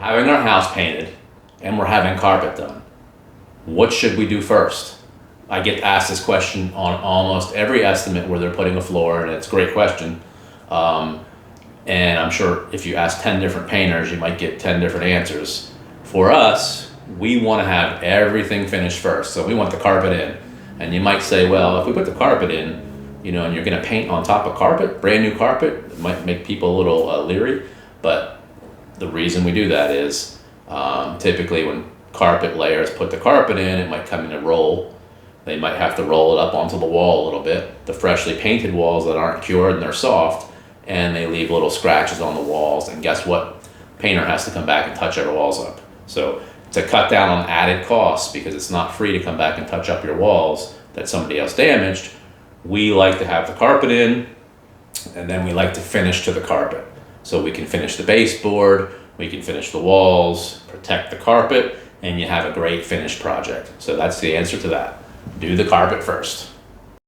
having our house painted and we're having carpet done, what should we do first? I get asked this question on almost every estimate where they're putting a floor, and it's a great question. And I'm sure if you ask 10 different painters, you might get 10 different answers. For us, we want to have everything finished first. So we want the carpet in. And you might say, well, if we put the carpet in, and you're going to paint on top of carpet, brand new carpet, it might make people a little leery. But the reason we do that is typically when carpet layers put the carpet in, it might come in a roll. They might have to roll it up onto the wall a little bit. The freshly painted walls that aren't cured and they're soft, and they leave little scratches on the walls. And guess what? Painter has to come back and touch our walls up. So to cut down on added costs, because it's not free to come back and touch up your walls that somebody else damaged, we like to have the carpet in, and then we like to finish to the carpet. So we can finish the baseboard, we can finish the walls, protect the carpet, and you have a great finished project. So that's the answer to that. Do the carpet first.